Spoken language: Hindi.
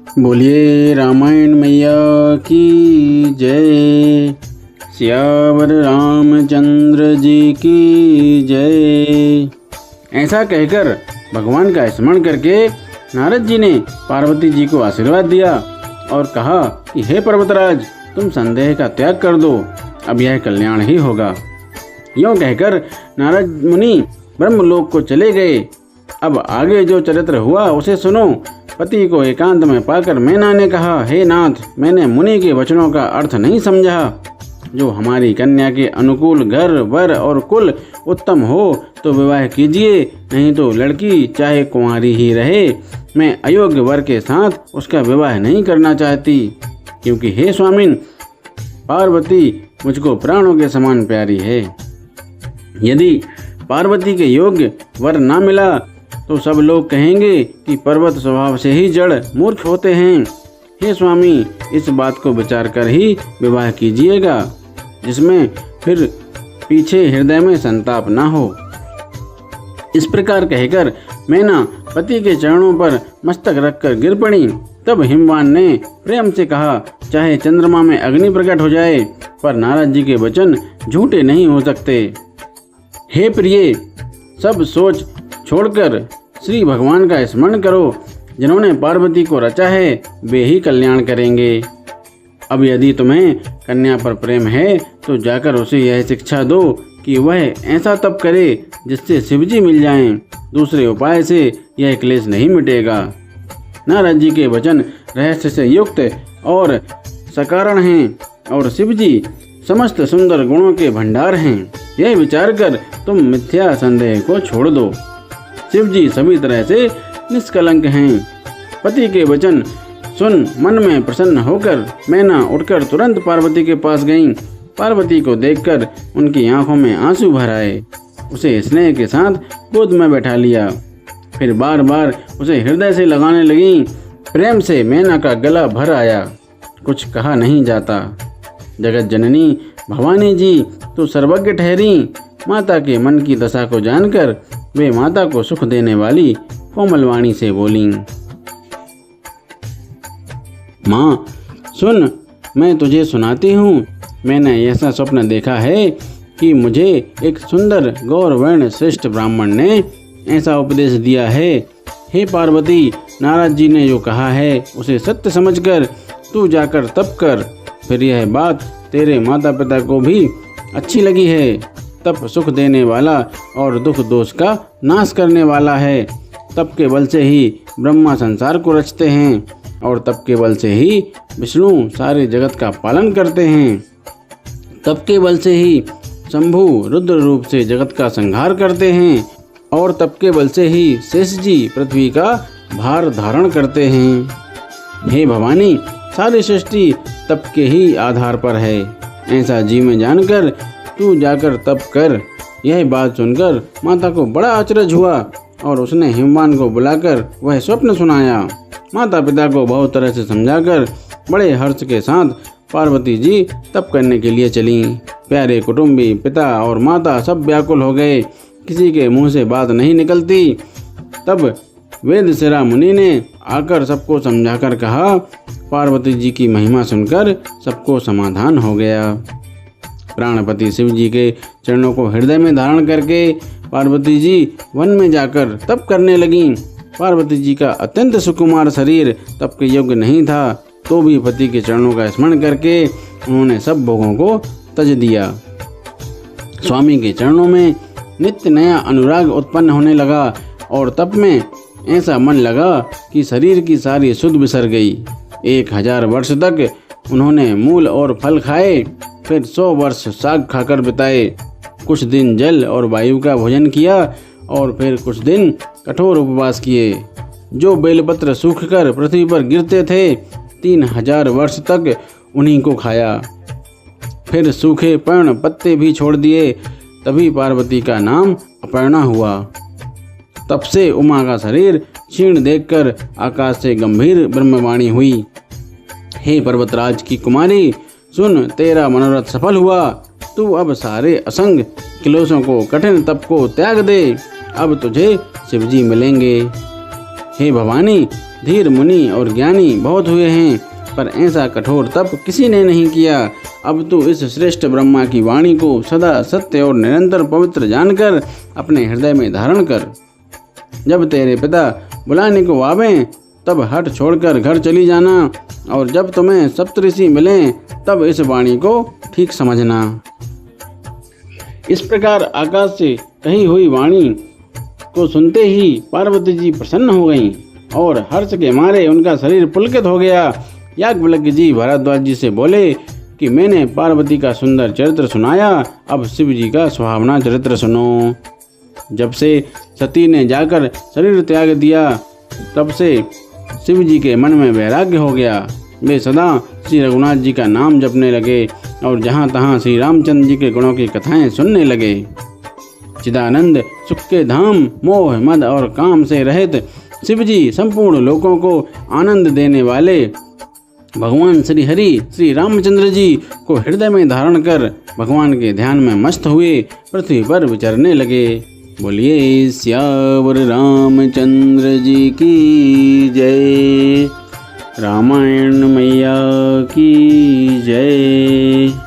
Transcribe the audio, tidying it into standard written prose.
बोलिए रामायण मैया की जय। सियावर रामचंद्र जी की जय। ऐसा कहकर भगवान का स्मरण करके नारद जी ने पार्वती जी को आशीर्वाद दिया और कहा कि हे पर्वतराज, तुम संदेह का त्याग कर दो, अब यह कल्याण ही होगा। यूँ कहकर नारद मुनि ब्रह्मलोक को चले गए। अब आगे जो चरित्र हुआ उसे सुनो। पति को एकांत में पाकर मैना ने कहा, हे नाथ, मैंने मुनि के वचनों का अर्थ नहीं समझा। जो हमारी कन्या के अनुकूल घर वर और कुल उत्तम हो तो विवाह कीजिए, नहीं तो लड़की चाहे कुंवारी ही रहे। मैं अयोग्य वर के साथ उसका विवाह नहीं करना चाहती, क्योंकि हे स्वामिन, पार्वती मुझको प्राणों के समान प्यारी है। यदि पार्वती के योग्य वर ना मिला तो सब लोग कहेंगे कि पर्वत स्वभाव से ही जड़ मूर्ख होते हैं। हे स्वामी, इस बात को विचार कर ही विवाह कीजिएगा, जिसमें फिर पीछे हृदय में संताप ना हो। इस प्रकार कहकर मैना पति के चरणों पर मस्तक रखकर गिर पड़ी। तब हिमवान ने प्रेम से कहा, चाहे चंद्रमा में अग्नि प्रकट हो जाए, पर नारद जी के वचन झूठे नहीं हो सकते। हे प्रिय, सब सोच छोड़कर श्री भगवान का स्मरण करो। जिन्होंने पार्वती को रचा है वे ही कल्याण करेंगे। अब यदि तुम्हें कन्या पर प्रेम है तो जाकर उसे यह शिक्षा दो कि वह ऐसा तप करे जिससे शिवजी मिल जाएं। दूसरे उपाय से यह क्लेश नहीं मिटेगा। नारद जी के वचन रहस्य से युक्त और सकारण हैं और शिवजी समस्त सुंदर गुणों के भंडार हैं। यह विचार कर तुम मिथ्या संदेह को छोड़ दो। शिवजी सभी तरह से निष्कलंक हैं। पति के वचन सुन मन में प्रसन्न होकर मैना उठकर तुरंत पार्वती के पास गईं। पार्वती को देखकर उनकी आंखों में आंसू भर आए। उसे स्नेह के साथ गोद में बैठा लिया। फिर बार बार उसे हृदय से लगाने लगीं। प्रेम से मैना का गला भर आया। कुछ कहा नहीं जाता। जगत जननी भवानी जी तो सर्वज्ञ ठहरी। माता के मन की दशा को जानकर वे माता को सुख देने वाली कोमल वाणी से बोलीं, माँ सुन, मैं तुझे सुनाती हूँ। मैंने ऐसा स्वप्न देखा है कि मुझे एक सुंदर गौरवर्ण श्रेष्ठ ब्राह्मण ने ऐसा उपदेश दिया है। हे पार्वती, नारद जी ने जो कहा है उसे सत्य समझकर तू जाकर तप कर। फिर यह बात तेरे माता पिता को भी अच्छी लगी है। तप सुख देने वाला और दुख दोष का नाश करने वाला है। तप के बल से ही ब्रह्मा संसार को रचते हैं और तप के बल से ही विष्णु सारे जगत का पालन करते हैं। तप के बल से ही शंभु रुद्र रूप से जगत का संहार करते हैं और तप के बल से ही शेष जी पृथ्वी का भार धारण करते हैं। हे भवानी, सारी सृष्टि तप के ही आधार पर है। ऐसा जी में जानकर तू जाकर तप कर। यह बात सुनकर माता को बड़ा आश्चर्य हुआ और उसने हिमवान को बुलाकर वह स्वप्न सुनाया। माता पिता को बहुत तरह से समझाकर बड़े हर्ष के साथ पार्वती जी तप करने के लिए चलीं। प्यारे कुटुंबी पिता और माता सब व्याकुल हो गए। किसी के मुंह से बात नहीं निकलती। तब वेदशिरा मुनि ने आकर सबको समझाकर कहा। पार्वती जी की महिमा सुनकर सबको समाधान हो गया। प्राणपति शिव जी के चरणों को हृदय में धारण करके पार्वती जी वन में जाकर तप करने लगीं। पार्वती जी का अत्यंत सुकुमार शरीर तप के योग्य नहीं था, तो भी पति के चरणों का स्मरण करके उन्होंने सब भोगों को तज दिया। स्वामी के चरणों में नित्य नया अनुराग उत्पन्न होने लगा और तप में ऐसा मन लगा कि शरीर की सारी सुध बिसर गई। 1000 वर्ष तक उन्होंने मूल और फल खाए, फिर 100 वर्ष साग खाकर बिताए। कुछ दिन जल और वायु का भोजन किया और फिर कुछ दिन कठोर उपवास किए। जो बेलपत्र सूखकर पृथ्वी पर गिरते थे, 3000 वर्ष तक उन्हीं को खाया। फिर सूखे पर्ण पत्ते भी छोड़ दिए। तभी पार्वती का नाम अपर्णा हुआ। तब से उमा का शरीर क्षीण देखकर आकाश से गंभीर ब्रह्मवाणी हुई। हे पर्वतराज की कुमारी, सुन, तेरा मनोरथ सफल हुआ। तू अब सारे असंग क्लेशों को, कठिन तप को त्याग दे। अब तुझे शिवजी मिलेंगे। हे भवानी, धीर मुनि और ज्ञानी बहुत हुए हैं, पर ऐसा कठोर तप किसी ने नहीं किया। अब तू इस श्रेष्ठ ब्रह्मा की वाणी को सदा सत्य और निरंतर पवित्र जानकर अपने हृदय में धारण कर। जब तेरे पिता बुलाने को आवें तब हट छोड़कर घर चली जाना, और जब तुम्हें सप्तऋषि मिलें तब इस वाणी को ठीक समझना। इस प्रकार आकाश से कही हुई वाणी को सुनते ही पार्वती जी प्रसन्न हो गईं और हर्ष के मारे उनका शरीर पुलकित हो गया। याज्ञवल्क्य जी भारद्वाज जी से बोले कि मैंने पार्वती का सुंदर चरित्र सुनाया, अब शिव जी का सुहावना चरित्र सुनो। जब से सती ने जाकर शरीर त्याग दिया तब से शिव जी के मन में वैराग्य हो गया। वे सदा श्री रघुनाथ जी का नाम जपने लगे और जहाँ तहाँ श्री रामचंद्र जी के गुणों की कथाएं सुनने लगे। चिदानंद सुख के धाम, मोह मद और काम से रहित शिव जी संपूर्ण लोकों को आनंद देने वाले भगवान श्री हरि श्री रामचंद्र जी को हृदय में धारण कर भगवान के ध्यान में मस्त हुए पृथ्वी पर विचरने लगे। बोलिए सियावर रामचंद्र जी की जय। रामायण मैया की जय।